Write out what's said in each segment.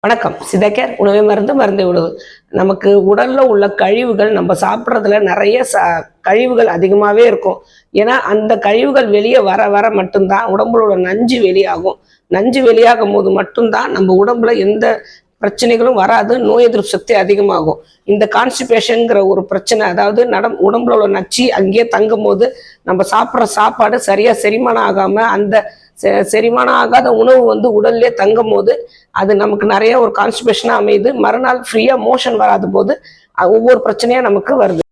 வணக்கம். சிதைக்கர் உணவே மருந்து மருந்தை உணவு. நமக்கு உடல்ல உள்ள கழிவுகள் நம்ம சாப்பிட்றதுல நிறைய கழிவுகள் அதிகமாகவே இருக்கும். ஏன்னா அந்த கழிவுகள் வெளியே வர வர மட்டும்தான் உடம்புல நஞ்சு வெளியாகும். நஞ்சு வெளியாகும் போது மட்டும்தான் நம்ம உடம்புல எந்த பிரச்சனைகளும் வராது, நோய் எதிர்ப்பு சக்தி அதிகமாகும். இந்த கான்ஸ்டிபேஷனுங்கிற ஒரு பிரச்சனை, அதாவது உடம்புல உள்ள நச்சு அங்கேயே தங்கும் போது நம்ம சாப்பிட்ற சாப்பாடு சரியா செரிமானம் ஆகாம அந்த செரிமானம் ஆகாத உணவு உடல்லே தங்கும் போது அது நமக்கு நிறைய ஒரு கான்ஸ்டிபேஷனாக அமையுது. மறுநாள் ஃப்ரீயாக மோஷன் வராத போது ஒவ்வொரு பிரச்சனையாக நமக்கு வருது.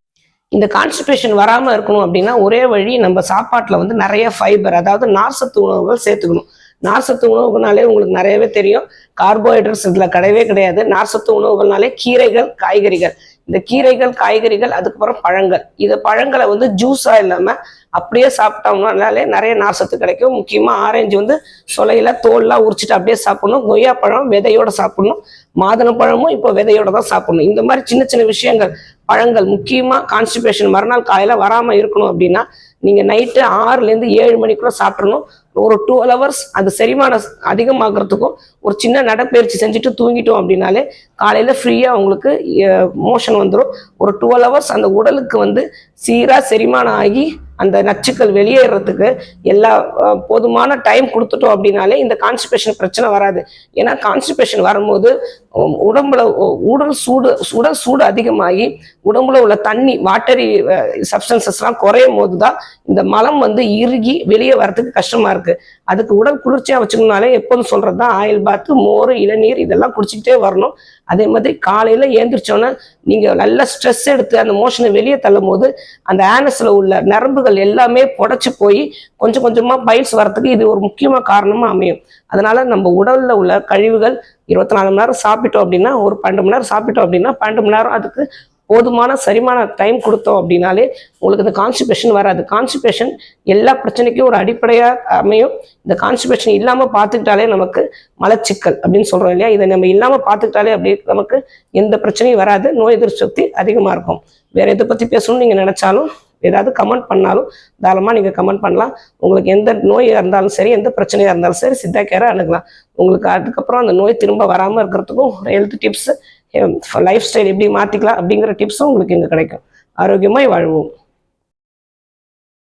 இந்த கான்ஸ்டிபேஷன் வராமல் இருக்கணும் அப்படின்னா ஒரே வழி, நம்ம சாப்பாட்டில் நிறைய ஃபைபர், அதாவது நார்சத்து உணவுகள் சேர்த்துக்கணும். நார்சத்து உணவுகள்னாலே உங்களுக்கு நிறையவே தெரியும், கார்போஹைட்ரேட்ஸ் இதில் கிடையவே கிடையாது. நார்சத்து உணவுகள்னாலே கீரைகள், காய்கறிகள். இந்த கீரைகள், காய்கறிகள், அதுக்கப்புறம் பழங்கள். பழங்களை ஜூஸாக இல்லாமல் அப்படியே சாப்பிட்டோம்னாலே நிறைய நார்சத்து கிடைக்கும். முக்கியமாக ஆரஞ்சு சொலையில தோல்லாம் உரிச்சிட்டு அப்படியே சாப்பிடணும். கொய்யா பழம் விதையோட சாப்பிடணும். மாதுளம்பழமும் இப்போ விதையோட தான் சாப்பிடணும். இந்த மாதிரி சின்ன சின்ன விஷயங்கள், பழங்கள் முக்கியமாக கான்ஸ்டிபேஷன் மறுநாள் காலையில் வராமல் இருக்கணும் அப்படின்னா நீங்கள் நைட்டு 6லேருந்து 7 மணிக்குள்ளே சாப்பிடணும். ஒரு 12 hours அது செரிமானம் அதிகமாகிறதுக்கும் ஒரு சின்ன நடைப்பயிற்சி செஞ்சுட்டு தூங்கிட்டோம் அப்படின்னாலே காலையில் ஃப்ரீயாக உங்களுக்கு மோஷன் வந்துடும். ஒரு 12 hours அந்த உடலுக்கு சீராக செரிமானம் ஆகி அந்த நச்சுக்கள் வெளியேறதுக்கு எல்லா போதுமான டைம் கொடுத்துட்டோம் அப்படின்னாலே இந்த கான்ஸ்டிபேஷன் பிரச்சனை வராது. ஏன்னா கான்ஸ்டிபேஷன் வரும்போது உடம்புல உடல் சூடு அதிகமாகி உடம்புல உள்ள தண்ணி, வாட்டரி சப்ஸ்டன்சஸ்லாம் குறையும் போது தான் இந்த மலம் இறுகி வெளியே வர்றதுக்கு கஷ்டமா இருக்கு. அதுக்கு உடல் குளிர்ச்சியா வச்சுக்கணும்னாலே எப்போதும் சொல்றது தான் ஆயில் பாத்து, மோர், இளநீர் இதெல்லாம் குடிச்சிக்கிட்டே வரணும். அதே மாதிரி காலையில ஏந்திரிச்சோன்னே நீங்க நல்ல ஸ்ட்ரெஸ் எடுத்து அந்த மோஷனை வெளியே தள்ளும் போது அந்த ஆனஸ்ல உள்ள நரம்புகள் எல்லாமே புடைச்சு போய் கொஞ்சம் கொஞ்சமா பைல்ஸ் வரத்துக்கு இது ஒரு முக்கியமான காரணமா அமையும். அதனால நம்ம உடல்ல உள்ள கழிவுகள் 24 மணி நேரம் சாப்பிட்டோம் அப்படின்னா, ஒரு 12 மணி நேரம் சாப்பிட்டோம் அப்படின்னா 12 மணி நேரம் அதுக்கு போதுமான சரிமான டைம் கொடுத்தோம் அப்படின்னாலே உங்களுக்கு இந்த கான்ஸ்டிபேஷன் வராது. கான்ஸ்டிபேஷன் எல்லா பிரச்சனைக்கும் ஒரு அடிப்படையாக அமையும். இந்த கான்ஸ்டிபேஷன் இல்லாமல் பார்த்துக்கிட்டாலே நமக்கு மலச்சிக்கல் அப்படின்னு சொல்கிறோம் இல்லையா, இதை நம்ம இல்லாமல் பார்த்துக்கிட்டாலே அப்படி நமக்கு எந்த பிரச்சனையும் வராது, நோய் எதிர்ப்பு சக்தி அதிகமாக இருக்கும். வேறு எதை பற்றி பேசணும்னு நீங்கள் நினச்சாலும், ஏதாவது கமெண்ட் பண்ணாலும் தாராளமாக நீங்கள் கமெண்ட் பண்ணலாம். உங்களுக்கு எந்த நோயாக இருந்தாலும் சரி, எந்த பிரச்சனையாக இருந்தாலும் சரி, சித்தா கேரை அணுகலாம். உங்களுக்கு அதுக்கப்புறம் அந்த நோய் திரும்ப வராமல் இருக்கிறதுக்கும் ஹெல்த் டிப்ஸ், லைஃப் ஸ்டைல் எப்படி மாற்றிக்கலாம் அப்படிங்கிற டிப்ஸும் உங்களுக்கு இங்கே கிடைக்கும். ஆரோக்கியமாய் வாழ்வோம்.